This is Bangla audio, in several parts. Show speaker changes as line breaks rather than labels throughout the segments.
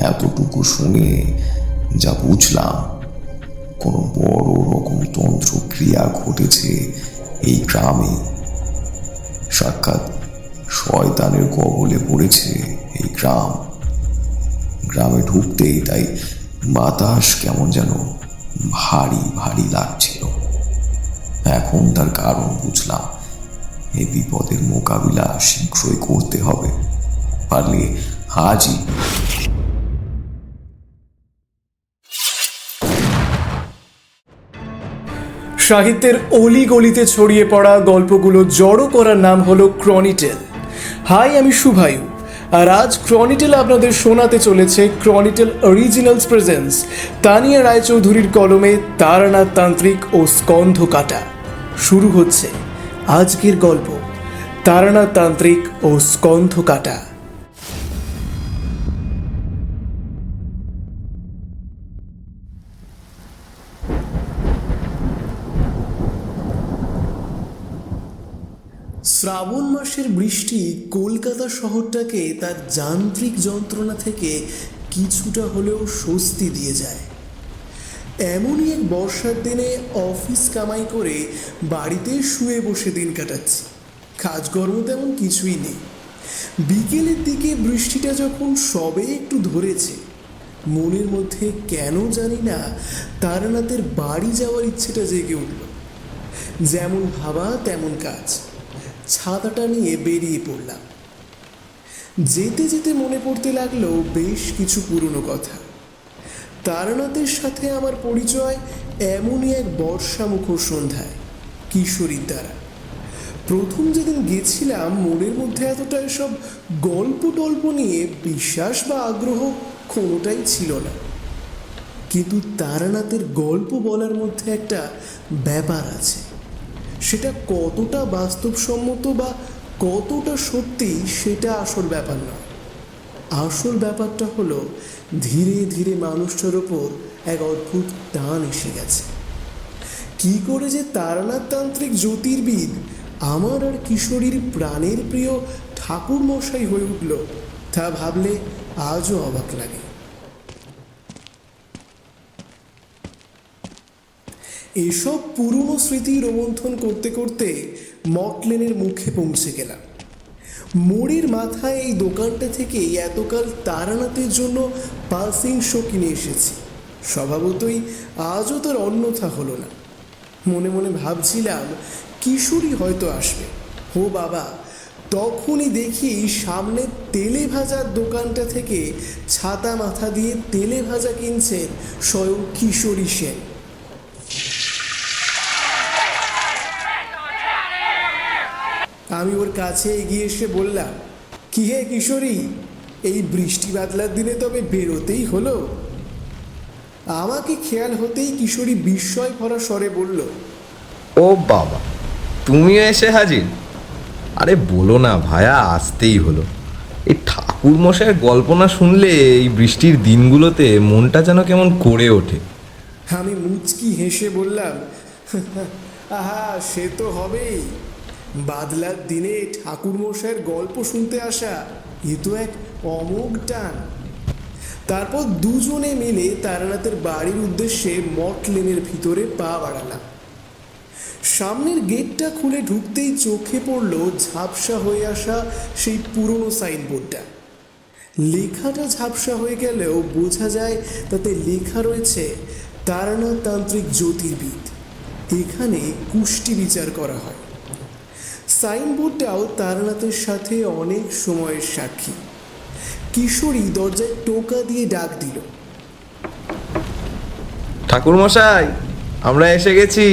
এতটুকু শুনে যা বুঝলাম, কোনো বড় রকম তন্ত্রক্রিয়া ঘটেছে এই গ্রামে। সাক্ষাৎ শয়তানের কবলে পড়েছে এই গ্রামে ঢুকতেই তাই বাতাস কেমন যেন ভারী ভারী লাগছিল। এখন তার কারণ বুঝলাম। এই বিপদের মোকাবিলা শীঘ্রই করতে হবে, পারলে আজই।
সাহিত্যের অলি গলিতে ছড়িয়ে পড়া গল্পগুলো জড়ো করার নাম হলো ক্রনিটেল। হাই, আমি শুভায়ু, আর আজ ক্রনিটেল আপনাদের শোনাতে চলেছে ক্রনিটেল অরিজিনালস প্রেজেন্স তানিয়া রায়চৌধুরীর কলমে তারানাথ তান্ত্রিক ও স্কন্ধ কাটা। শুরু হচ্ছে আজকের গল্প, তারানাথ তান্ত্রিক ও স্কন্ধ কাটা। শ্রাবণ মাসের বৃষ্টি কলকাতা শহরটাকে তার যান্ত্রিক যন্ত্রণা থেকে কিছুটা হলেও স্বস্তি দিয়ে যায়। এমনই এক বর্ষার দিনে অফিস কামাই করে বাড়িতে শুয়ে বসে দিন কাটাচ্ছি। কাজকর্ম তেমন কিছুই নেই। বিকেলের দিকে বৃষ্টিটা যখন সবে একটু ধরেছে, মনের মধ্যে কেন জানি না তারানাথের বাড়ি যাওয়ার ইচ্ছেটা জেগে উঠল। যেমন ভাবা তেমন কাজ। ছাতাটা নিয়ে বেরিয়ে পড়লাম। যেতে যেতে মনে পড়তে লাগলো বেশ কিছু পুরনো কথা। তারানাথের সাথে আমার পরিচয় এমনই এক বর্ষামুখর সন্ধ্যায়, কিশোরীর দ্বারা। প্রথম যেদিন গেছিলাম, মনের মধ্যে এতটা এসব গল্প টল্প নিয়ে বিশ্বাস বা আগ্রহ কোনোটাই ছিল না। কিন্তু তারানাথের গল্প বলার মধ্যে একটা ব্যাপার আছে। সেটা কতটা বাস্তবসম্মত বা কতটা সত্যি সেটা আসল ব্যাপার নয়। আসল ব্যাপারটা হলো ধীরে ধীরে মানুষটার ওপর এক অদ্ভুত টান এসে গেছে। কি করে যে তারানাথ তান্ত্রিক জ্যোতির্বিদ আমার আর কিশোরীর প্রাণের প্রিয় ঠাকুর মশাই হয়ে উঠল, তা ভাবলে আজও অবাক লাগে। এসব পুরনো স্মৃতি রোমন্থন করতে করতে মটলেনের মুখে পৌঁছে গেলাম। মোড়ের মাথায় এই দোকানটা থেকে এতকাল তারানাথের জন্য পালসিং শো কিনে এসেছি। স্বভাবতই আজও তার অন্যথা হলো না। মনে মনে ভাবছিলাম কিশোরী হয়তো আসবে। হো বাবা, তখনই দেখি সামনে তেলে ভাজার দোকানটা থেকে ছাতা মাথা দিয়ে তেলে ভাজা কিনছেন স্বয়ং কিশোরী সেন। আমি ওর কাছে এগিয়ে এসে বললাম, কি হে কিশোরী, এই বৃষ্টি বাদলার দিনে তবে বেরোতেই হলো? আমাকে খেয়াল হতেই কিশোরী বিস্ময় ভরা স্বরে বলল,
ও বাবা, তুমিও এসে হাজির? আরে বলো না ভায়া, আসতেই হলো। এই ঠাকুর মশাইয়ের গল্প না শুনলে এই বৃষ্টির দিনগুলোতে মনটা যেন কেমন করে ওঠে।
আমি মুচকি হেসে বললাম, আহা, সে তো হবেই। বাদলার দিনে ঠাকুর মশাইয়ের গল্প শুনতে আসা, এ তো এক অমোঘ টান। তারপর দুজনে মিলে তারানাথের বাড়ির উদ্দেশ্যে মটলেনের ভিতরে পা বাড়ালাম। সামনের গেটটা খুলে ঢুকতেই চোখে পড়ল ঝাপসা হয়ে আসা সেই পুরনো সাইনবোর্ডটা। লেখাটা ঝাপসা হয়ে গেলেও বোঝা যায় তাতে লেখা রয়েছে তারানাথ তান্ত্রিক জ্যোতির্বিদ। এখানে কুষ্টি বিচার করা হয়। সাইনবোর্ডটাও তারানাথের সাথে অনেক সময়ের সাক্ষী। কিশোরী দরজায় টোকা দিয়ে ডাক দিল,
ঠাকুর মশাই, আমরা এসে গেছি।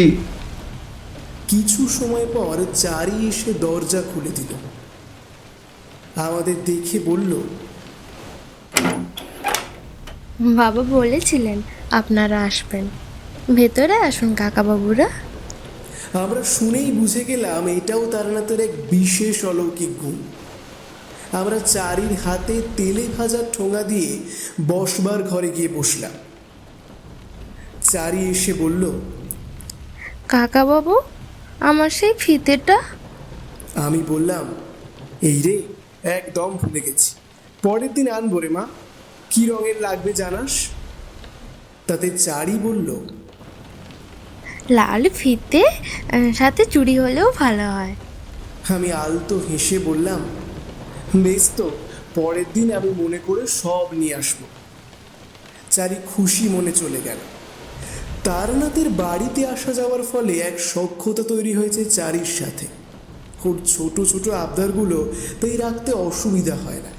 কিছু সময় পর চারি এসে দরজা খুলে দিল। আমাদের দেখে বলল,
বাবা বলেছিলেন আপনারা আসবেন, ভেতরে আসুন কাকাবাবুরা।
আমরা শুনেই বুঝে গেলাম এটাও তারানাথের এক বিশেষ অলৌকিক গুণ। আমরা চারির হাতে তেলে ভাজার ঠোঙা দিয়ে বসবার ঘরে গিয়ে বসলাম। চারি এসে বলল,
কাকাবাবু, আমার সেই ফিতেটা।
আমি বললাম, এই রে, একদম ভুলে গেছি, পরের দিন আনবো রে মা। কি রঙের লাগবে জানাস? তাতে চারি বলল,
লাল ফিতে, সাথে চুড়ি হলেও ভালো হয়।
আমি আলতো হেসে বললাম, বেশ তো, পরের দিন আমি মনে করে সব নিয়ে আসবো। চারি খুশি মনে চলে গেল। তারানাথের বাড়িতে আসা যাওয়ার ফলে এক সখ্যতা তৈরি হয়েছে চারির সাথে। ওর ছোট ছোট আবদারগুলো তাই রাখতে অসুবিধা হয় না।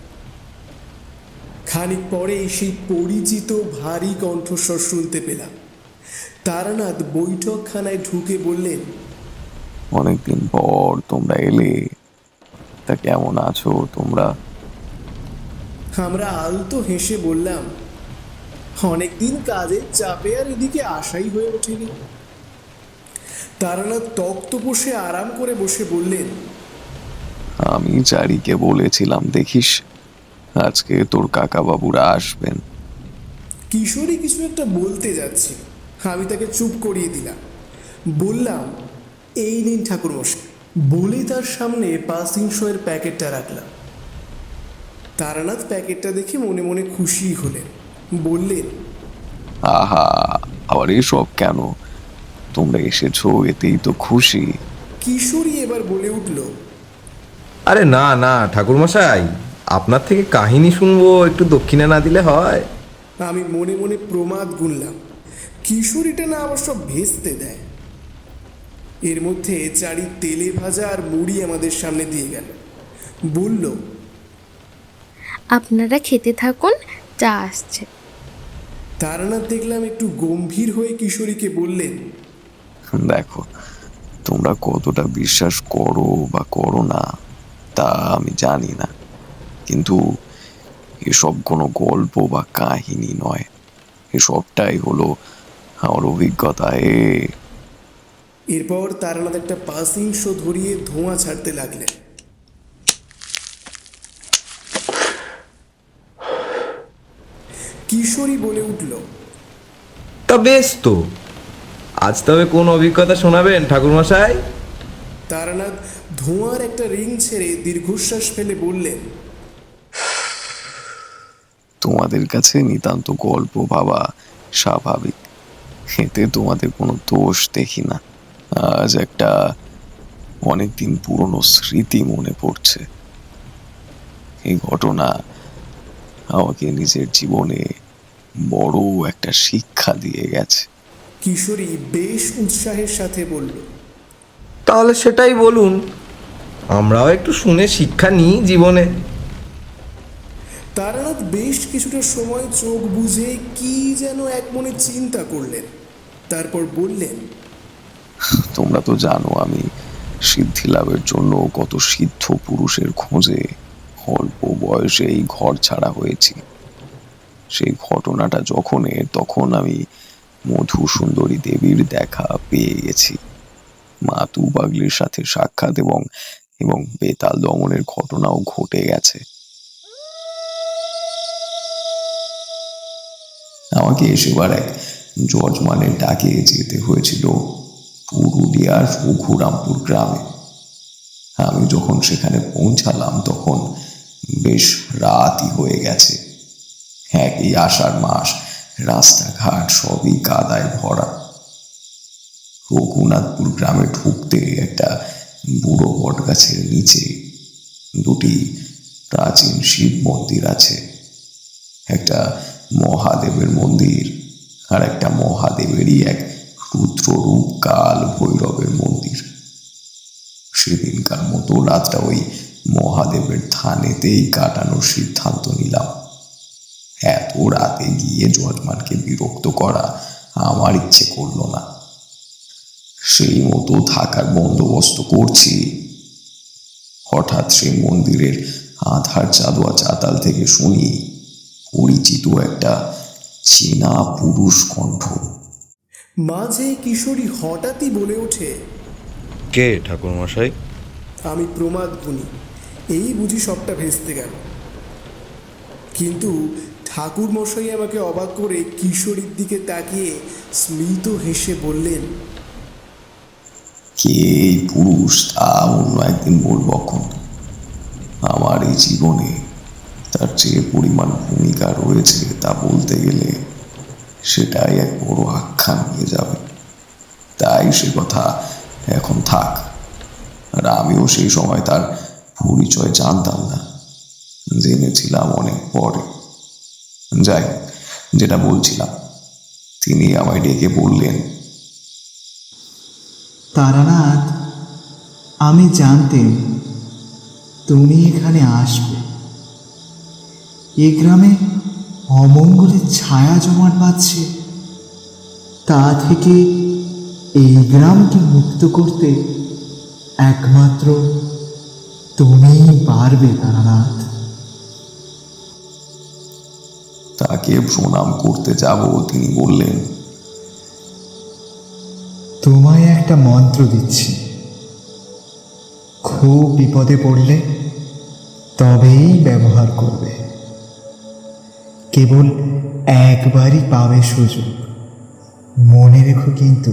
খানিক পরেই সেই পরিচিত ভারী কণ্ঠস্বর শুনতে পেলাম। তারানাথ বৈঠকখানায় ঢুকে বললেন,
অনেকদিন পর তোমরা এলে, তা কেমন আছো তোমরা?
আমরা আলতো হেসে বললাম, অনেকদিন কাজের চাপে আর এদিকে আশাই হয়ে ওঠেনি। তারানাথ তক্ত বসে আরাম করে বসে বললেন,
আমি চারিকে বলেছিলাম দেখিস, আজকে তোর কাকা বাবুরা আসবেন।
কিশোরী কিছু একটা বলতে যাচ্ছিল, আমি তাকে চুপ করিয়ে দিলাম। বললাম, এই নিন ঠাকুরমশাই, বলে তার সামনে 500 প্যাকেটটা রাখলাম। তারানাথ প্যাকেটটা দেখে মনে মনে খুশি হলেন, বললেন,
আহা, আবার এসব কেন? তোমরা এসেছো এতেই তো খুশি।
কিশোরী এবার বলে উঠল,
আরে না না ঠাকুরমশাই, আপনার থেকে কাহিনী শুনবো, একটু দক্ষিণা না দিলে হয়?
আমি মনে মনে প্রমাদ গুনলাম, কিশোরীটা না আবার সব ভেস্তে দেয়। এর মধ্যে চারি তেলে ভাজা আর মুড়ি আমাদের সামনে দিয়ে গেল। বলল,
আপনারা খেতে থাকুন, চা আসছে।
তারানাথ দেখলাম একটু গম্ভীর হয়ে কিশোরীকে বললেন,
দেখো, তোমরা কতটা বিশ্বাস করো বা করো না তা আমি জানি না, কিন্তু এসব কোনো গল্প বা কাহিনী নয়, এসবটাই হলো আমার অভিজ্ঞতা।
এরপর তারানাথ একটা 500 ধরিয়ে ধোঁয়া ছাড়তে লাগলেন। কিশোরী বলে উঠল,
তা বেশ তো, আজ তবে কোন অভিজ্ঞতা শোনাবেন ঠাকুরমশাই?
তারানাথ ধোঁয়ার একটা রিং ছেড়ে দীর্ঘশ্বাস ফেলে বললেন,
তোমাদের কাছে নিতান্ত গল্প ভাবা স্বাভাবিক, এতে তোমাদের কোনো দোষ দেখি না। আজ একটা অনেকদিন পুরনো স্মৃতি মনে পড়ছে। এই ঘটনা আমাকে নিজের জীবনে বড় একটা শিক্ষা দিয়ে গেছে।
কিশোরী বেশ উৎসাহের সাথে বলল,
তাহলে সেটাই বলুন, আমরাও একটু শুনে শিক্ষা নিই জীবনে।
তারানাথ বেশ কিছুটা সময় চোখ বুজে কি যেন এক মনে চিন্তা করলেন, তারপর বললেন,
তোমরা তো জানো আমি সিদ্ধি লাভের জন্য কত সিদ্ধ পুরুষের খোঁজে অল্প বয়সে এই ঘর ছাড়া হয়েছি। সেই ঘটনাটা তখন আমি মধু সুন্দরী দেবীর দেখা পেয়ে গেছি। মাতু পাগলির সাথে সাক্ষাৎ এবং এবং বেতাল দমনের ঘটনাও ঘটে গেছে। আমাকে সেবার এক যজমানের ডাকে যেতে হয়েছিল পুরুলিয়ার রঘুরামপুর গ্রামে। আমি যখন সেখানে পৌঁছালাম তখন বেশ রাতই হয়ে গেছে। একই আষাঢ় মাস, রাস্তাঘাট সবই কাদায় ভরা। রঘুনাথপুর গ্রামে ঢুকতে একটা বুড়ো বট গাছের নিচে দুটি প্রাচীন শিব মন্দির আছে, একটা মহাদেবের মন্দির আর একটা মহাদেবেরই এক রুদ্ররূপ কাল ভৈরবের মন্দির। সেদিনকার মতো রাতটা ওই মহাদেবের থানেতেই কাটানোর সিদ্ধান্ত নিলাম। এত রাতে গিয়ে যজমানকে বিরক্ত করা আমার ইচ্ছে করলো না। সেই মতো থাকার বন্দোবস্ত করছি, হঠাৎ সেই মন্দিরের আধার চাঁদোয়া চাতাল থেকে শুনি পরিচিত একটা চেনা পুরুষ কণ্ঠ।
মাঝে কিশোরী হঠাৎই বলে ওঠে,
কে ঠাকুরমশাই?
আমি প্রমাদ গুনি, এই বুঝি সবটা ভেস্তে গেল। কিন্তু ঠাকুর মশাই আমাকে অবাক করে কিশোরীর দিকে তাকিয়ে স্মিত হেসে বললেন,
কে এই পুরুষ তা অন্য একদিন বলব। এখন আমার এই জীবনে তার চেয়ে পরিমাণ ভূমিকা রয়েছে তা বলতে গেলে সেটাই এক বড় আখ্যান হয়ে যাবে। তাই সে কথা এখন থাক। আর আমিও সেই সময় তার পরিচয় জানতাম না, জেনেছিলাম অনেক পরে। যাই হোক, যেটা বলছিলাম, তিনি আমায় ডেকে বললেন,
তারানাথ, আমি জানতেন তুমি এখানে আসবে। এ গ্রামে অমঙ্গলের ছায়া জমাট বাঁধছে, তা থেকে এই গ্রামকে মুক্ত করতে একমাত্র তুমিই পারবে তারানাথ।
তাকে প্রণাম করতে যাব তিনি বললেন,
তোমায় একটা মন্ত্র দিচ্ছি, খুব বিপদে পড়লে তবেই ব্যবহার করবে। কেবল একবারই পাবে সুযোগ, মনে রেখো কিন্তু।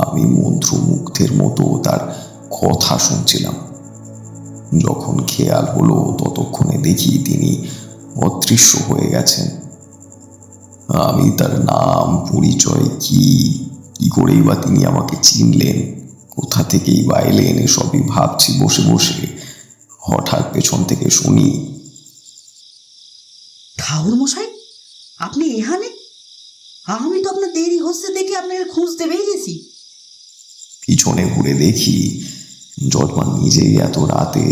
আমি মন্ত্রমুগ্ধের মতো তার কথা শুনছিলাম। যখন খেয়াল হলো ততক্ষণে দেখি তিনি অদৃশ্য হয়ে গেছেন। আমি তার নাম, পরিচয়, কি করেই বা তিনি আমাকে চিনলেন, কোথা থেকেই বা এলেন, এসবই ভাবছি বসে বসে। হঠাৎ পেছন থেকে শুনি,
ঠাকুর মশাই, আপনি এখানে? আমি তো আপনার দেরি হচ্ছে দেখে আপনাকে খুঁজতে বেরিয়েছি।
পিছনে ঘুরে দেখি যজমান নিজেই এত রাতে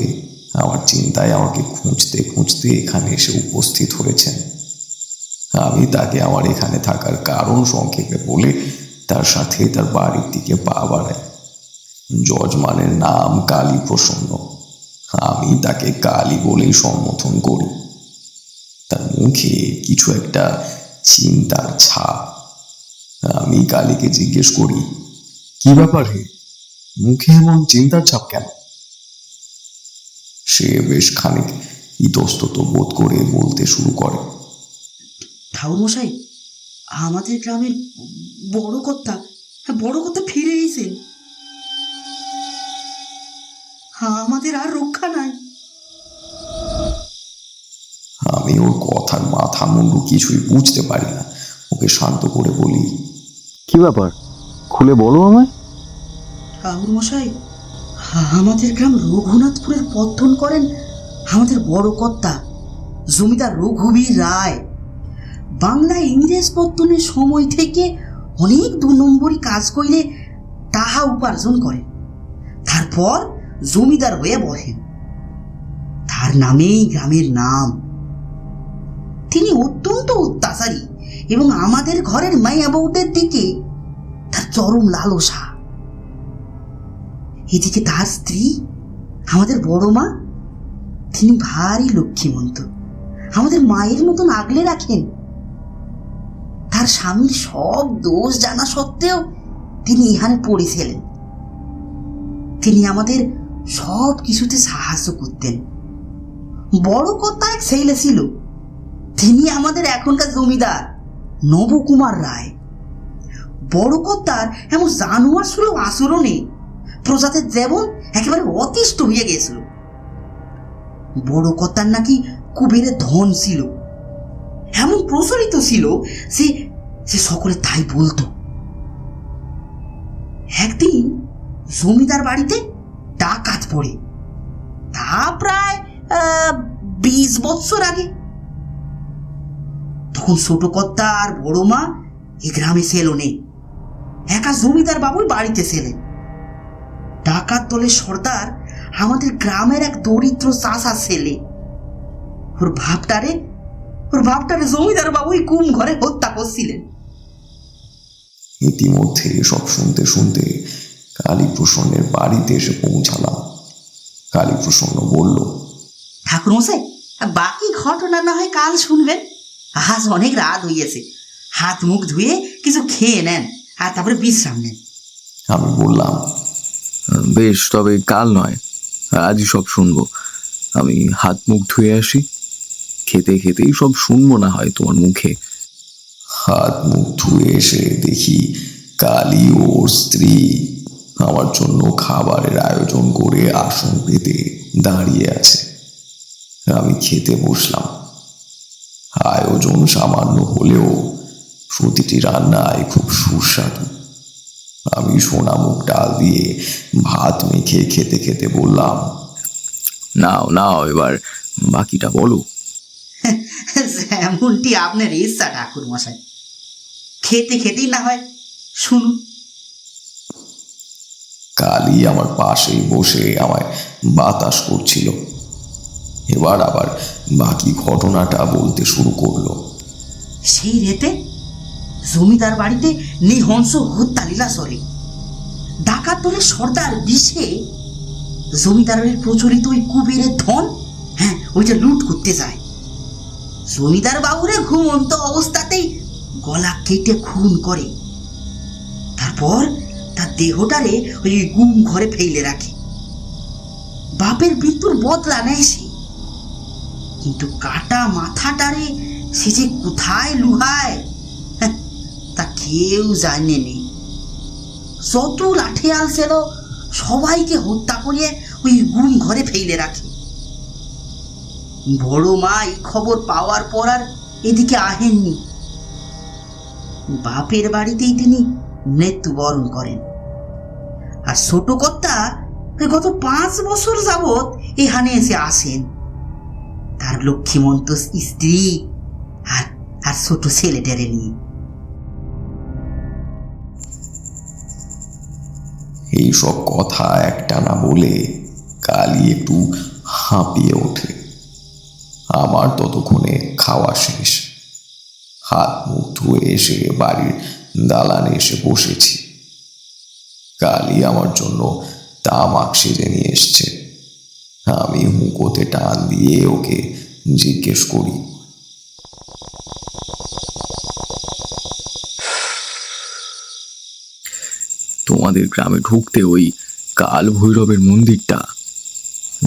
আমার চিন্তায় আমাকে খুঁজতে খুঁজতে এখানে এসে উপস্থিত হয়েছেন। আমি তাকে আমার এখানে থাকার কারণ সংক্ষেপে বলে তার সাথে তার বাড়ির দিকে পা বাড়াই। যজমানের নাম কালী প্রসন্ন। আমি তাকে কালী বলেই সম্বোধন করি। তার মুখে কিছু একটা চিন্তার ছাপ। আমি কালীকে জিজ্ঞেস করি, কি ব্যাপার হে, মুখে এমন চিন্তার ছাপ কেন? সে বেশ খানিক ইতস্তত বোধ করে বলতে শুরু করে,
ঠাকুর মশাই, আমাদের গ্রামের বড় কর্তা ফিরে এসেছেন। আমাদের আর রক্ষা নাই।
আমি ওর কথার মাথা মুন্ডু কিছুই বুঝতে পারি না। ওকে শান্ত করে বলি,
কি ব্যাপার, খুলে বলো আমায়।
ঠাকুর মশাই, আমাদের গ্রাম রঘুনাথপুরের পত্তন করেন আমাদের বড় কর্তা জমিদার রঘুবীর রায়। বাংলা ইংরেজ পত্তনের সময় থেকে অনেক 2 নম্বরই কাজ করলে টাকা উপার্জন করেন, তারপর জমিদার হয়ে বসেন। তার নামেই গ্রামের নাম। তিনি অত্যন্ত অত্যাচারী এবং আমাদের ঘরের মাইয়া বউদের দিকে তার চরম লালসা। এদিকে তার স্ত্রী আমাদের বড় মা, তিনি ভারী লক্ষ্মীমন্ত, আমাদের মায়ের মতন আগলে রাখেন। তার স্বামীর সব দোষ জানা সত্ত্বেও তিনি এখানে পড়েছিলেন। তিনি আমাদের সব কিছুতে সাহায্য করতেন। বড় কর্তা এক ছেলে ছিল, তিনি আমাদের এখনকার জমিদার নবকুমার রায়। বড় কর্তার এমন জানোয়ার সুলভ আচরণে প্রজাদের যেমন একেবারে অতিষ্ঠ হয়ে গেছিল। বড় কর্তার নাকি কুবেরের ধন ছিল, এমন প্রচলিত ছিল যে সে সকলে তাই বলতো। একদিন জমিদার বাড়িতে ডাকাত পড়ে, তা প্রায় 20 বছর আগে। তখন ছোট কর্তা আর বড় মা এই গ্রামে ছিল নেই, একা জমিদার বাবুই বাড়িতে ছিলেন। ডাকাত দলের সর্দার আমাদের গ্রামের এক দরিদ্র চাষা ছেলে। ওর ভাবটারে জমিদার বাবুই কুম ঘরে হত্যা করছিলেন।
ইতিমধ্যে সব শুনতে শুনতে কালীপ্রসন্নের বাড়িতে এসে পৌঁছালাম। কালীপ্রসন্ন বলল,
ঠাকুর মশাই, বাকি ঘটনা না হয় কাল শুনবেন। আজ অনেক রাত হইয়াছে, হাত মুখ ধুয়ে কিছু খেয়ে নেন আর তারপরে বিশ্রাম নেন।
আমি বললাম,
বেশ, তবে কাল নয়, আজই সব শুনবো। আমি হাত মুখ ধুয়ে আসি, খেতে খেতেই সব শুনবো না হয় তোমার মুখে।
হাত মুখ ধুয়ে এসে দেখি কালী ও ওর স্ত্রী আমার জন্য খাবারের আয়োজন করে আসন পেতে দাঁড়িয়ে আছে। আমি খেতে বসলাম। আয়োজন সামান্য হলেও প্রতিটি রান্নায় খুব সুস্বাদু। আমি সোনামুখ ডাল দিয়ে ভাত মেখে খেতে খেতে বললাম,
নাও নাও, এবার বাকিটা বলো।
এমনটি আপনার ইচ্ছা ঠাকুর মশাই, খেতে খেতেই না হয় শুনুন।
কালী আমার পাশেই বসে আমায় বাতাস করছিল। এবার আবার বাকি ঘটনাটা বলতে শুরু করলো।
সেই রেতে জমিদার বাড়িতে নিহংস হত্যালীলা চলে। ডাকাত দলের সর্দার বিষে জমিদারের প্রচলিত ওই কুবেরের ধন, হ্যাঁ, ওইটা লুট করতে যায়। জমিদার বাবুরে ঘুমন্ত অবস্থাতেই গলা কেটে খুন করে। তারপর তার দেহটারে ওই গুম ঘরে ফেলে রাখে। বাপের মৃত্যুর বদলা নেয় সে, কিন্তু কাটা মাথাটারে সে যে কোথায় লুহায় তা কেউ জানে নে। যত লাঠিয়াল ছিল সবাইকে হত্যা করিয়ে ওই গুম ঘরে ফেলে রাখে। বড় মা এই খবর পাওয়ার পর আর এদিকে আহেননি। বাপের বাড়িতেই তিনি মৃত্যুবরণ করেন। আর ছোট কর্তা গত 5 বছর যাবৎ এখানে এসে আসেন তার লক্ষ্মীমন্ত স্ত্রী আর ছোট ছেলেটারে নিয়ে।
এইসব কথা একটানা বলে কালী একটু হাঁপিয়ে ওঠে। আমার ততক্ষণে খাওয়া শেষ। হাত মুখ ধুয়ে এসে বাড়ির দালানে এসে বসেছি। কালী আমার জন্য তামাক সেজে নিয়ে এসছে। আমি হুঁকোতে টান দিয়ে ওকে জিজ্ঞেস করি,
তোমাদের গ্রামে ঢুকতে ওই কাল ভৈরবের মন্দিরটা,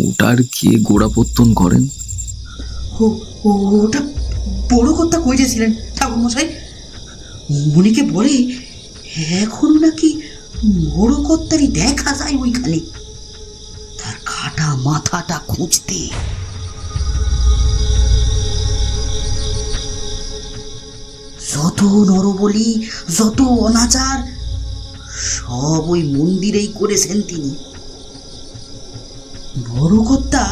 ওটার কে গোড়াপত্তন করেন?
ওটা বড় কর্তা কইতেছিলেন ঠাকুর মশাই। মনিকে বলে এখনো নাকি বড় কর্তারই দেখা যায় ওইখানে, তার কাটা মাথাটা খুঁজতে। যত নরবলি, যত অনাচার সব ওই মন্দিরেই করেছেন তিনি। বড় কর্তা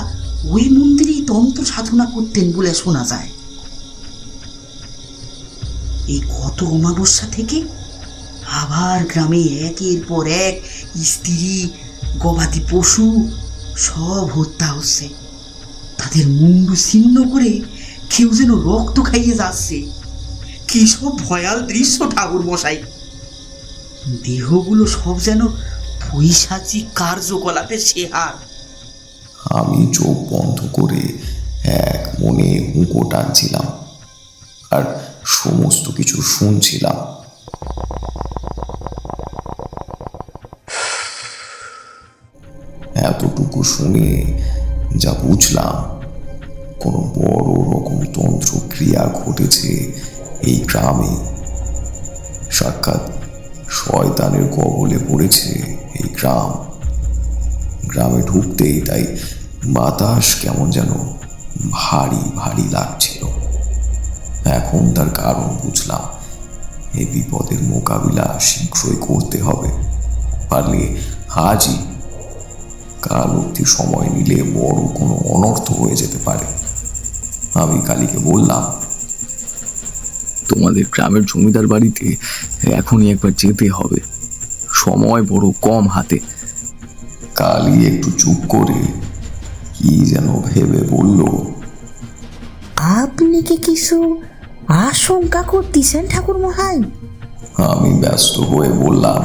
ওই মন্দিরেই তন্ত্র সাধনা করতেন বলে শোনা যায়। এই গত অমাবস্যা থেকে আবার গ্রামে একের পর এক স্ত্রী, গবাদি পশু সব হত্যা হচ্ছে। তাদের মুন্ডু ছিন্ন করে কেউ যেন রক্ত খাইয়ে যাচ্ছে। কি সব ভয়াল দৃশ্য ঠাকুর মশাই! দেহগুলো সব যেন পৈশাচিক কার্যকলাপের শেহার।
আমি চোখ বন্ধ করে এক মনে হুঁকো টানছিলাম আর সমস্ত কিছু শুনছিলাম। এতটুকু শুনে যা বুঝলাম, কোনো বড় রকম তন্ত্রক্রিয়া ঘটেছে এই গ্রামে। সাক্ষাৎ শয়তানের কবলে পড়েছে এই গ্রাম। গ্রামে ঢুকতেই তাই বাতাস কেমন যেন ভারী ভারী লাগছিল। এখন তার কারণ বুঝলাম। এই বিপদের মোকাবিলা শীঘ্রই করতে হবে, পারলে আজই। কাল অবধি সময় নিলে বড় কোনো অনর্থ হয়ে যেতে পারে। আমি কালীকে বললাম,
তোমাদের গ্রামের জমিদার বাড়িতে এখনই একবার যেতে হবে, সময় বড় কম হাতে।
কালী একটু চুপ করে কি যেন ভেবে বলল,
আপনি কি কিছু আশঙ্কা করতেছেন ঠাকুর মহাই?
আমি ব্যস্ত হয়ে বললাম,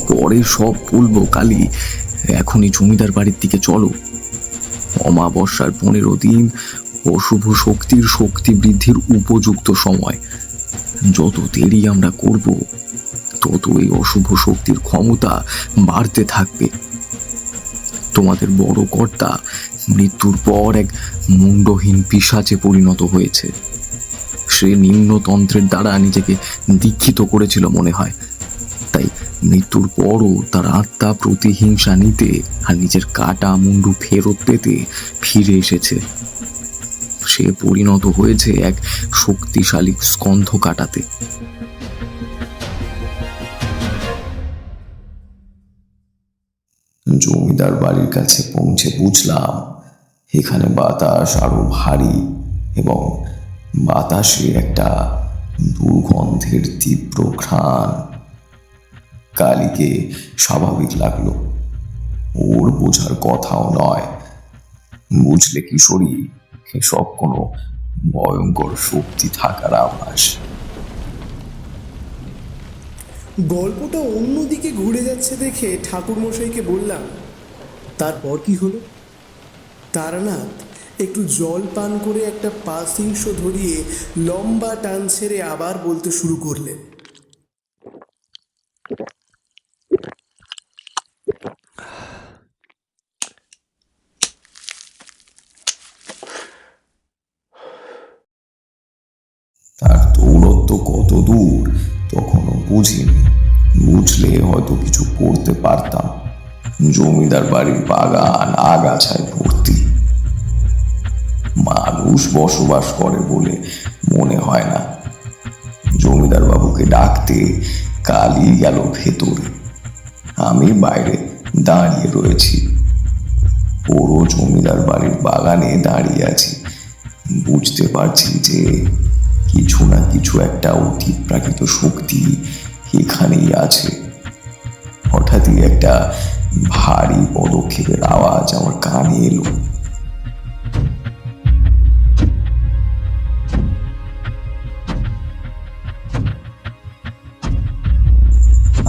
পরে সব বলবো কালী, এখনই জমিদার বাড়ির দিকে চলো। অমাবস্যার 15 দিন অশুভ শক্তির শক্তি বৃদ্ধির উপযুক্ত সময়। যত দেরি আমরা করব তত এই অশুভ শক্তির ক্ষমতা বাড়তে থাকবে। তোমাদের বড় কর্তা মৃত্যুর পর এক মুন্ডহীন পিশাচে পরিণত হয়েছে। সে নিম্নতন্ত্রের দ্বারা নিজেকে দীক্ষিত করেছিল মনে হয়, তাই তাই মৃত্যুর পরও তার আত্মা প্রতিহিংসা নিতে আর নিজের কাটা মুন্ডু ফেরত পেতে ফিরে এসেছে। সে পরিণত হয়েছে এক শক্তিশালী স্কন্ধ কাটাতে।
জমিদার বাড়ির কাছে পৌঁছে বুঝলাম এখানে বাতাস আরো ভারী এবং বাতাসে একটা দুর্গন্ধের তীব্র ঘ্রাণ। কালীকে স্বাভাবিক লাগলো, ওর বোঝার কথাও নয়। বুঝলে কিশোরী, এসব কোনো ভয়ঙ্কর শক্তি থাকার আভাস।
গল্পটা অন্যদিকে ঘুরে যাচ্ছে দেখে ঠাকুরমশাইকে বললাম, তারপর কি হলো? তারানাথ একটু জল পান করে একটা পাসিংশ ধরিয়ে লম্বা টান ছেড়ে আবার বলতে শুরু করলেন।
তার দৌলত্ব কত দূর তখনও বুঝিনি। বুঝলে হয়তো কিছু করতে পারতাম। জমিদার বাড়ির বাগান আগাছায় ভর্তি, মানুষ বসবাস করে বলে মনে হয় না। জমিদার বাবুকে ডাকতে কালী গেল ভেতরে, আমি বাইরে দাঁড়িয়ে রয়েছি। পুরো জমিদার বাড়ির বাগানে দাঁড়িয়ে আছি। বুঝতে পারছি যে কিছু না কিছু একটা অতিপ্রাকৃত শক্তি এখানেই আছে। হঠাৎই একটা ভারী পদক্ষেপের আওয়াজ আমার কানে এলো।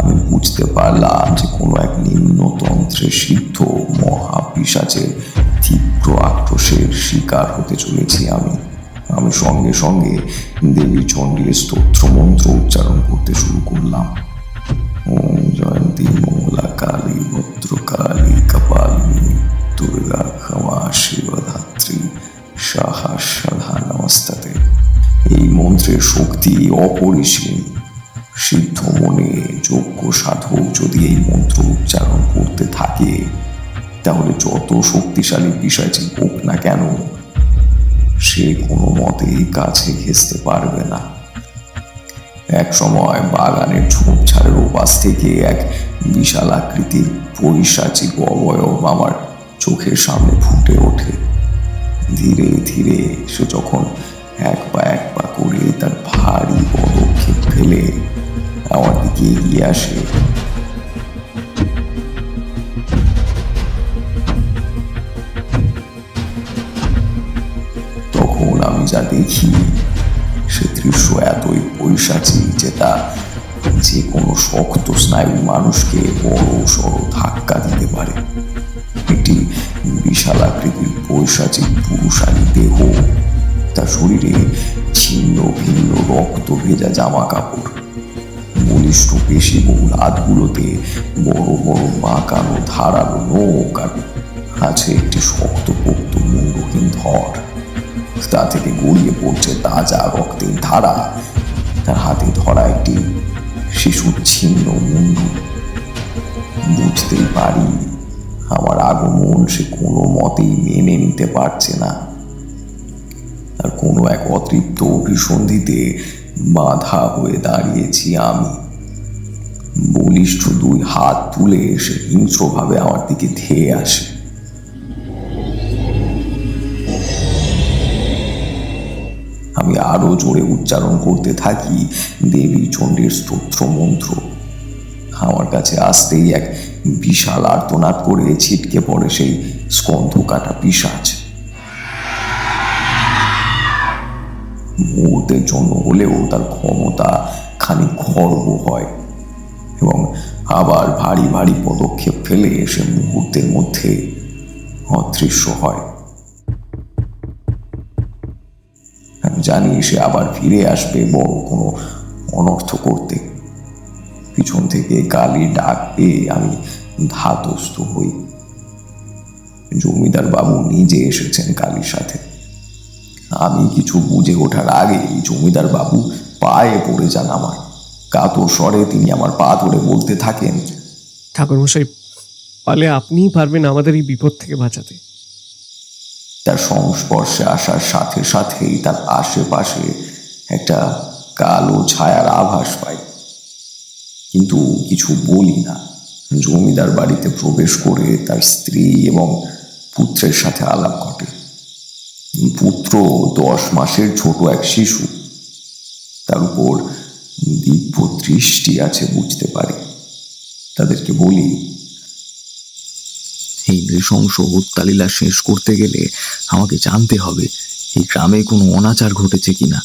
আমি বুঝতে পারলাম যে কোনো এক নিম্নতন্ত্রে সিদ্ধ মহাপিশাচের তীব্র আক্রোশের শিকার হতে চলেছি আমি। আমি সঙ্গে সঙ্গে দেবী চণ্ডীর স্তোত্র মন্ত্র উচ্চারণ করতে শুরু করলাম। ওম জয়ন্তী মঙ্গলা কালী ভদ্রকালী কপালিনী দুর্গা ক্ষমা শিবধাত্রী সাহা সাধা নমস্তাতে। এই মন্ত্রের শক্তি অপরিসীম। সিদ্ধ মনে যোগ্য সাধক যদি এই মন্ত্র উচ্চারণ করতে থাকে, তাহলে যত শক্তিশালী পিশাচী হোক না কেন, সে কোনো মতেই কাছে ঘেঁষতে পারবে না। এক সময় বাগানের ঝোপঝাড়ের ওপাশ থেকে এক বিশাল আকৃতির পৈশাচিক অবয়ব আমার চোখের সামনে ফুটে ওঠে। ধীরে ধীরে সে যখন এক পা করে তার ভারী পদক্ষেপ ফেলে আমার দিকে এগিয়ে আসে, তখন আমি যা দেখি সে দৃশ্য এতই পৈশাচিক যে তা যে কোনো শক্ত স্নায়ু মানুষকে বড় সড় ধাক্কা দিতে পারে। একটি বিশাল আকৃতির পৈশাচিক পুরুষালী দেহ, তার শরীরে ছিন্ন ভিন্ন রক্ত ভেজা জামা কাপড়, বলিষ্ঠ পেশিবহুল হাতগুলোতে বড় বড় বাঁকানো ধারালো নখ, আর আছে একটি শক্তপোক্ত মুন্ডহীন ধর। তা থেকে গড়িয়ে পড়ছে তাজা রক্তের ধারা। তার হাতে ধরা একটি শিশুর ছিন্ন মুন্ডু। বুঝতেই পারি আমার আগমন সে কোনো মতেই মেনে নিতে পারছে না। আর কোনো এক অতৃপ্ত অভিসন্ধিতে বাধা হয়ে দাঁড়িয়েছি আমি। বলিষ্ঠ দুই হাত তুলে সে হিংস্রভাবে আমার দিকে ধেয়ে আসে। আমি আরো জোরে উচ্চারণ করতে থাকি দেবী চণ্ডীর স্তোত্র মন্ত্র। আমার কাছে আসতেই এক বিশাল আর্তনাদ করে ছিটকে পড়ে সেই স্কন্ধ কাটা পিশাচ। মুহূর্তের জন্য হলেও তার ক্ষমতা খানিক খর্ব হয় এবং আবার ভারী ভারী পদক্ষেপ ফেলে সে মুহূর্তের মধ্যে অদৃশ্য হয়। আমি জানি সে আবার ফিরে আসবে বড় কোনো অনর্থ করতে। পিছন থেকে কালীর ডাক পেয়ে আমি ধাতস্থ হই। জমিদার বাবু নিজে এসেছেন কালীর সাথে। আমি কিছু বুঝে ওঠার আগেই জমিদার বাবু পায়ে পড়ে যান আমার। কাতর স্বরে তিনি আমার পা ধরে বলতে থাকেন,
ঠাকুরমশাই, পারলে আপনিই পারবেন আমাদের এই বিপদ থেকে বাঁচাতে।
তার সংস্পর্শে আসার সাথে সাথেই তার আশেপাশে একটা কালো ছায়ার আভাস পাই, কিন্তু কিছু বলি না। জমিদার বাড়িতে প্রবেশ করে তার স্ত্রী এবং পুত্রের সাথে আলাপ ঘটে। পুত্র 10 মাসের ছোট এক শিশু, তার উপর দিব্য দৃষ্টি আছে বুঝতে পারি। তাদেরকে বলি,
এই নৃশংস হত্যালীলা শেষ করতে গেলে আমাকে জানতে হবে এই গ্রামে কোনো অনাচার ঘটেছে কিনা।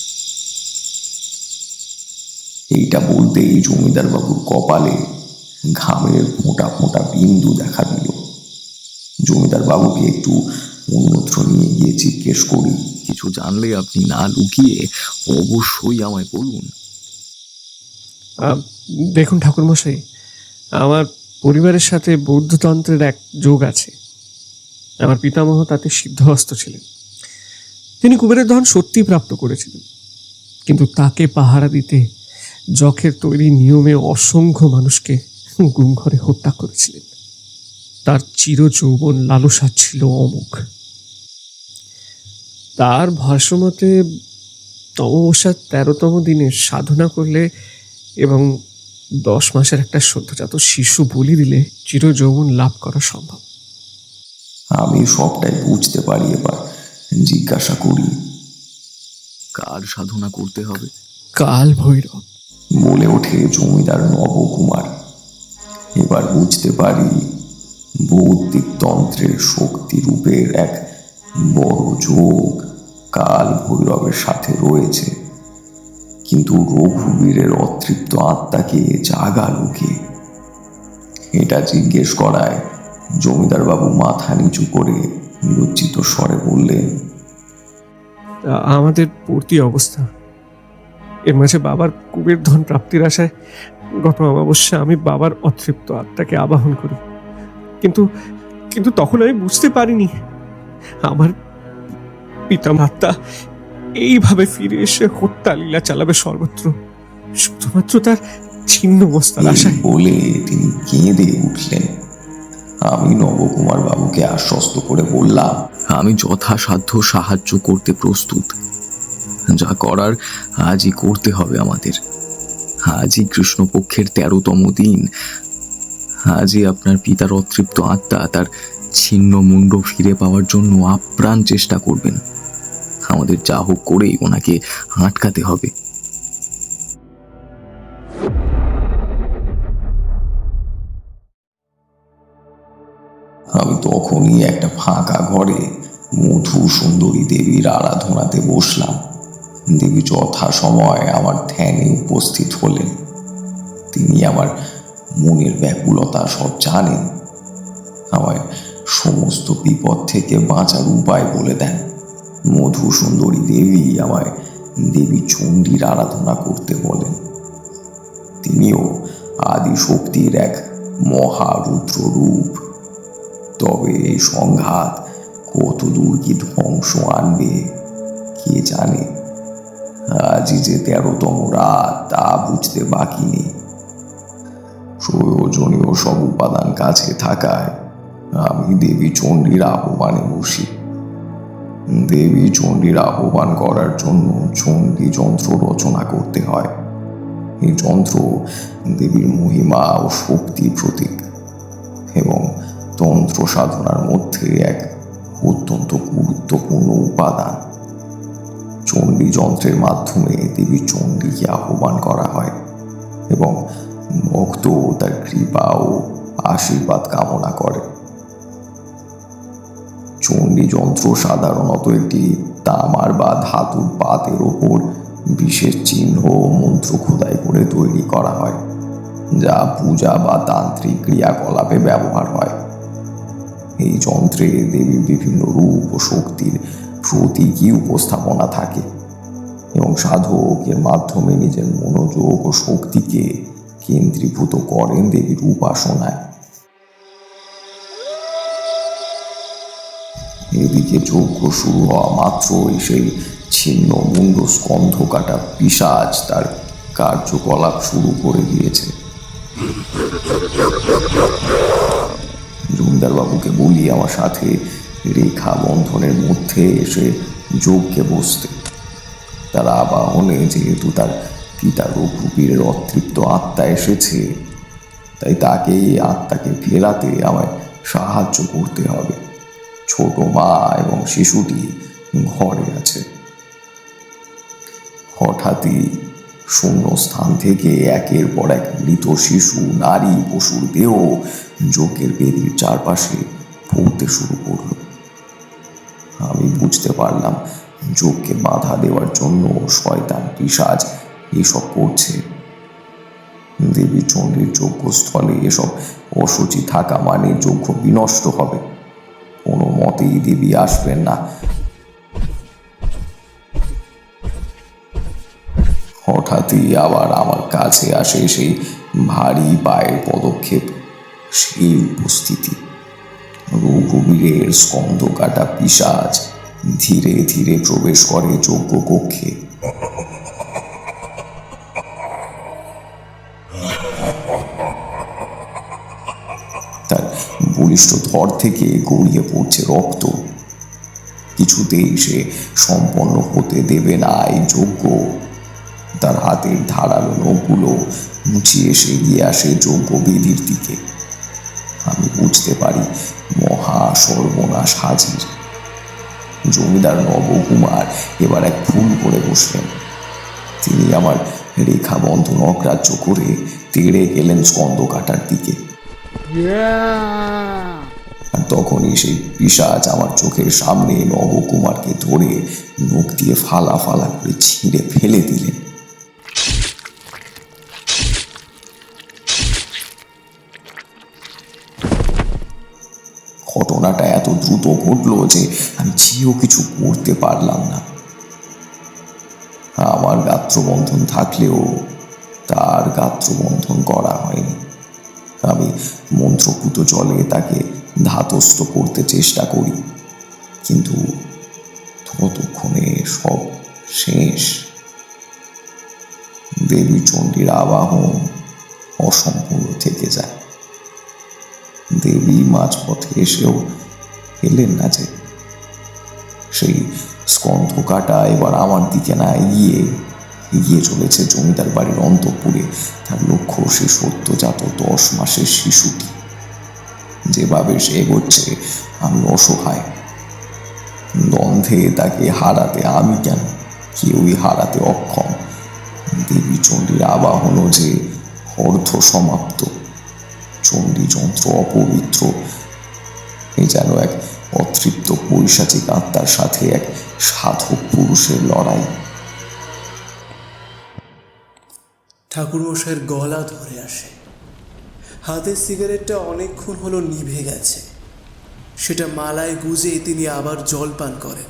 এইটা বলতেই জমিদার বাবুর কপালে ঘামের ফোঁটা ফোঁটা বিন্দু দেখা দিল। জমিদার বাবুকে একটু অন্যত্র নিয়ে গিয়ে জিজ্ঞেস করি,
কিছু জানলে আপনি না লুকিয়ে অবশ্যই আমায় বলুন।
দেখুন ঠাকুরমশাই, আমার পরিবারের সাথে বৌদ্ধতন্ত্রের এক যোগ আছে। আমার পিতামহ তাতে সিদ্ধহস্ত ছিলেন। তিনি কুবেরের ধন সত্যি প্রাপ্ত করেছিলেন, কিন্তু তাকে পাহারা দিতে যখের তৈরি নিয়মে অসংখ্য মানুষকে গুম ঘরে হত্যা করেছিলেন। তার চিরযৌবন লালসা ছিল অমোঘ। তার ভাষ্যমতে অমাবস্যার 13তম দিনে সাধনা করলে এবং 10 মাসের একটা সদ্যজাত শিশু বলি দিলে চিরযৌবন লাভ করা সম্ভব।
আমি সবটাই বুঝতে পারি। এবার জিজ্ঞাসা করি,
কার সাধনা করতে হবে?
কাল ভৈরব।
বলে ওঠে জমিদার নবকুমার। এবার বুঝতে পারি বৌদ্ধিক তন্ত্রের শক্তি রূপের এক বড় যোগ কাল ভৈরবের সাথে রয়েছে, কিন্তু রঘুবীরের অতৃপ্ত আত্মাকে জাগালো কে? এটা জিজ্ঞেস করায় জমিদার বাবু মাথা নিচু করে লজ্জিত স্বরে বললেন,
আমাদের পূর্তি অবস্থা। এর মাঝে বাবার কুবের ধন প্রাপ্তির আশায় গত অমাবস্যা আমি বাবার অতৃপ্ত আত্মাকে আবাহন করি, কিন্তু কিন্তু তখন আমি বুঝতে পারিনি আমার পিতামাতা এইভাবে ফিরে এসে হত্যা লীলা চালাবে সর্বত্র, শুধুমাত্র তার ছিন্ন বস্তার
এই
আশায়।
বলে তিনি কেঁদে উঠলেন। আমি নবকুমার বাবুকে আশ্বস্ত করে বললাম,
আমি যথাসাধ্য সাহায্য করতে প্রস্তুত। যা করার আজই করতে হবে আমাদের। আজই কৃষ্ণপক্ষের 13তম দিন। আজই আপনার পিতার অতৃপ্ত আত্মা তার ছিন্ন মুন্ড ফিরে পাওয়ার জন্য আপ্রাণ চেষ্টা করবেন। আমাদের যা হোক করেই ওনাকে আটকাতে হবে।
আমি তখনই একটা ফাঁকা ঘরে মধু সুন্দরী দেবীর আরাধনাতে বসলাম। দেবী যথাসময় আমার ধ্যানে উপস্থিত হলেন। তিনি আমার মনের ব্যাকুলতা সব জানেন, আমায় সমস্ত বিপদ থেকে বাঁচার উপায় বলে দেন। মধু সুন্দরী দেবী আমায় দেবী চণ্ডীর আরাধনা করতে বলেন। তিনিও আদি শক্তির এক মহারুদ্র রূপ। তবে এই সংঘাত কত দূর কি ধ্বংস আনবে কে জানে। আজই যে 13তম রাত তা বুঝতে বাকি নেই। প্রয়োজনীয় সব উপাদান কাছে থাকায় আমি দেবী চণ্ডীর আহ্বানে বসি। দেবী চণ্ডীর আহ্বান করার জন্য চণ্ডী যন্ত্র রচনা করতে হয়। এই যন্ত্র দেবীর মহিমা ও শক্তির প্রতীক এবং তন্ত্র সাধনার মধ্যে এক অত্যন্ত গুরুত্বপূর্ণ উপাদান। চণ্ডী যন্ত্রের মাধ্যমে দেবী চণ্ডীকে আহ্বান করা হয় এবং ভক্ত তার কৃপা ও আশীর্বাদ কামনা করে। চণ্ডী যন্ত্র সাধারণত একটি তামার বা ধাতুর পাতের ওপর বিশেষ চিহ্ন ও মন্ত্র খোদাই করে তৈরি করা হয়, যা পূজা বা তান্ত্রিক ক্রিয়াকলাপে ব্যবহার হয়। এই যন্ত্রে দেবীর বিভিন্ন রূপ ও শক্তির প্রতীকী উপস্থাপনা থাকে এবং সাধক এর মাধ্যমে নিজের মনোযোগ ও শক্তিকে কেন্দ্রীভূত করেন দেবীর উপাসনায়। এদিকে যজ্ঞ শুরু হওয়া মাত্রই সেই ছিন্ন মুন্ড স্কন্ধ কাটা পিশাচ তার কার্যকলাপ শুরু করে দিয়েছে। জমিদারবাবুকে বলি আমার সাথে রেখা বন্ধনের মধ্যে এসে যজ্ঞে বসতে। তার আবাহনে যেহেতু তার পিতা রঘুবীরের অতৃপ্ত আত্মা এসেছে, তাই তাকে এই আত্মাকে ফেরাতে আমায় সাহায্য করতে হবে। ছোট মা এবং শিশুটি ঘরে আছে। হঠাৎই শূন্য স্থান থেকে একের পর এক মৃত শিশু, নারী, পশুর দেহ যজ্ঞের বেদির চারপাশে পড়তে শুরু করল। আমি বুঝতে পারলাম যজ্ঞকে বাধা দেওয়ার জন্য শয়তান পিশাচ এসব করছে। দেবী চণ্ডীর যজ্ঞস্থলে এসব অশুচি থাকা মানে যজ্ঞ বিনষ্ট হবে। কোনো মতেই দেবী আসবেন না। হঠাৎই আবার আমার কাছে আসে সেই ভারী পায়ের পদক্ষেপ, সেই উপস্থিতি। রঘুবীরের স্কন্ধ কাটা পিশাচ ধীরে ধীরে প্রবেশ করে যজ্ঞ কক্ষে। তার বলিষ্ঠ ধর থেকে গড়িয়ে পড়ছে রক্ত। কিছুতেই সে সম্পন্ন হতে দেবে না এই যজ্ঞ। তার হাতের ধারালো নখগুলো মুছিয়ে সে এগিয়ে আসে যজ্ঞ বেদির দিকে। আমি বুঝতে পারি মহা সর্বনাশ হাজির। জমিদার নবকুমার এবার এক ভুল করে বসলেন। তিনি আমার রেখা বন্ধন অগ্রাহ্য করে তেড়ে গেলেন স্কন্ধ কাটার দিকে। আর তখনই সেই পিশাচ আমার চোখের সামনে নবকুমারকে ধরে নখ দিয়ে ফালা ফালা করে ছিঁড়ে ফেলে দিলেন। ঘটনাটা এত দ্রুত ঘটলো যে আমি চেয়েও কিছু করতে পারলাম না। আমার গাত্রবন্ধন থাকলেও তার গাত্রবন্ধন করা হয়নি। আমি মন্ত্রপুত জলে তাকে ধাতস্থ করতে চেষ্টা করি, কিন্তু ততক্ষণে সব শেষ। দেবী চণ্ডীর আবাহন অসম্পূর্ণ থেকে যায়। দেবী মাঝপথে এসেও এলেন না যে। সেই স্কন্ধ কাটা এবার আমার দিকে না এগিয়ে চলেছে জমিদার বাড়ির অন্তঃপুরে। তার লক্ষ্য সে সদ্যজাত 10 মাসের শিশুটি। যেভাবে সে এগোচ্ছে আমি অসহায়। দ্বন্দ্বে তাকে হারাতে আমি কেন, কেউই হারাতে অক্ষম। দেবী চণ্ডীর আবাহনও যে অর্ধ সমাপ্ত। চণ্ডী যন্ত্র অপবিত্র। এ যেন এক অতৃপ্ত পৈশাচিক আত্মার সাথে এক সাধক পুরুষের লড়াই।
ঠাকুরমশাইয়ের গলা ধরে আসে। হাতের সিগারেটটা অনেকক্ষণ হলো নিভে গেছে। সেটা মালায় গুজে তিনি আবার জল পান করেন।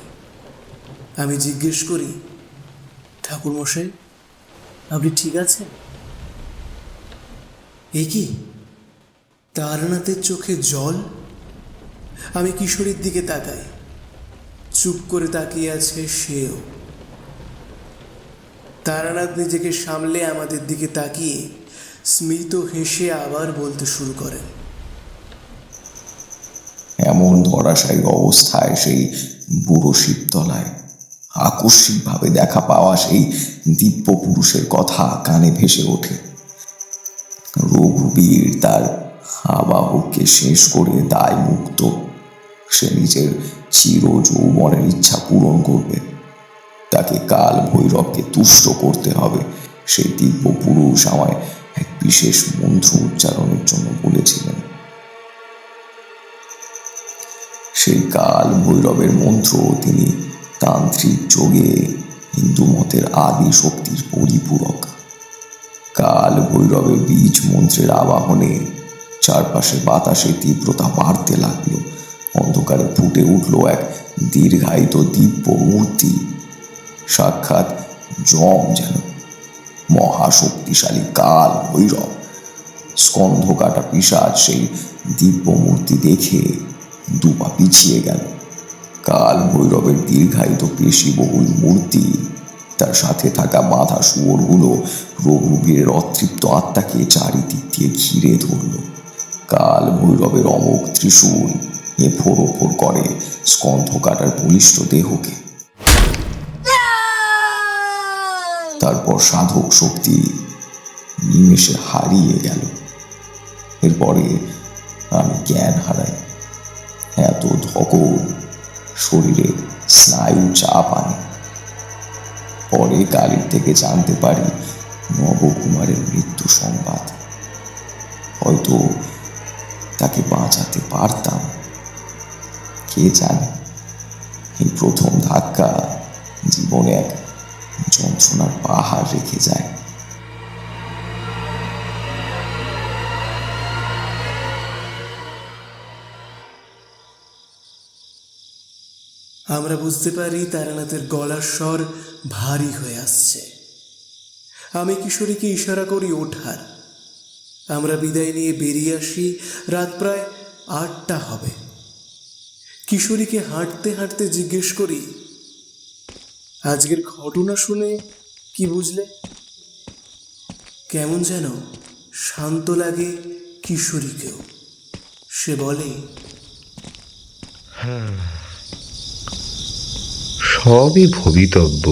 আমি জিজ্ঞেস করি, ঠাকুরমশাই আপনি ঠিক আছেন? এ কি, তারানাথের চোখে জল? আমি কিশোরীর দিকে তাকাই। চুপ করে তাকিয়ে আছে সেও। তারানাথ নিজেকে সামলে আমাদের দিকে তাকিয়ে স্মিত হেসে আবার বলতে শুরু করেন।
এমন ধরাশায়ী অবস্থায় সেই বুড়ো শিবতলায় আকস্মিকভাবে দেখা পাওয়া সেই দিব্য পুরুষের কথা কানে ভেসে ওঠে। রঘুবীর তার আবাহককে শেষ করে দায় মুক্ত। সে নিজের চির যৌবনের ইচ্ছা পূরণ করবে। তাকে কাল ভৈরবকে তুষ্ট করতে হবে। সেই দিব্য পুরুষ আমায় এক বিশেষ মন্ত্র উচ্চারণের জন্য বলেছিলেন। সেই কাল ভৈরবের মন্ত্র তিনি তান্ত্রিক যোগে হিন্দু মতের আদি শক্তির পরিপূরক। কাল ভৈরবের বীজ মন্ত্রের আবাহনে চারপাশে বাতাসে তীব্রতা বাড়তে লাগলো। অন্ধকারে ফুটে উঠল এক দীর্ঘায়িত দিব্য মূর্তি, সাক্ষাৎ যম যেন। মহাশক্তিশালী কাল ভৈরব। স্কন্ধ কাটা পিশাচ সেই দিব্য মূর্তি দেখে দুপা পিছিয়ে গেল। কাল ভৈরবের দীর্ঘায়িত পেশিবহুল মূর্তি তার সাথে থাকা বাঁধা শুয়োরগুলো রঘুবীরের অতৃপ্ত আত্মাকে চারিদিক দিয়ে ঘিরে ধরল। কাল ভৈরবের অমোঘ ত্রিশূল এফোড় ওফোড় করে স্কন্ধ কাটার বলিষ্ঠ দেহকে। তারপর সাধক শক্তি নিমেষে হারিয়ে গেল। এরপরে আমি জ্ঞান হারাই। এত ধকল, শরীরে স্নায়ু চাপ আনে। পরে কালীর থেকে জানতে পারি নবকুমারের মৃত্যু সংবাদ। হয়তো তাকে বাঁচাতে পারতাম, কে জানে। এই প্রথম ধাক্কা জীবনে এক যন্ত্রণার পাহাড় রেখে যায়।
আমরা বুঝতে পারি তারানাথের গলার স্বর ভারী হয়ে আসছে। আমি কিশোরীকে ইশারা করি ওঠার। আমরা বিদায় নিয়ে বেরিয়ে আসি। রাত প্রায় 8টা হবে। কিশোরীকে হাঁটতে হাঁটতে জিজ্ঞেস করি, আজকের ঘটনা শুনে কি বুঝলে? কেমন যেন শান্ত লাগে কিশোরীকেও। সে বলে,
সবই ভবিতব্য।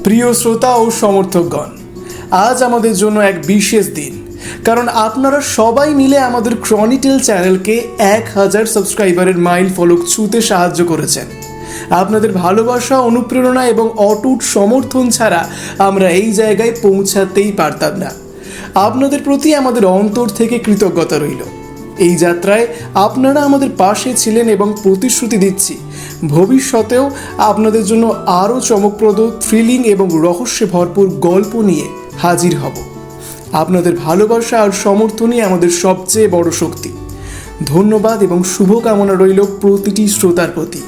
প্রিয় শ্রোতা ও সমর্থকগণ, আজ আমাদের জন্য এক বিশেষ দিন, কারণ আপনারা সবাই মিলে আমাদের ক্রনিটেল চ্যানেলকে 1000 সাবস্ক্রাইবারের মাইল ফলক ছুঁতে সাহায্য করেছেন। আপনাদের ভালোবাসা, অনুপ্রেরণা এবং অটুট সমর্থন ছাড়া আমরা এই জায়গায় পৌঁছাতেই পারতাম না। আপনাদের প্রতি আমাদের অন্তর থেকে কৃতজ্ঞতা রইল। এই যাত্রায় আপনারা আমাদের পাশে ছিলেন এবং প্রতিশ্রুতি দিচ্ছি ভবিষ্যতেও আপনাদের জন্য আরও চমকপ্রদ, থ্রিলিং এবং রহস্যে ভরপুর গল্প নিয়ে হাজির হব। আপনাদের ভালোবাসা আর সমর্থনই আমাদের সবচেয়ে বড় শক্তি। ধন্যবাদ এবং শুভকামনা রইল প্রতিটি শ্রোতার প্রতি।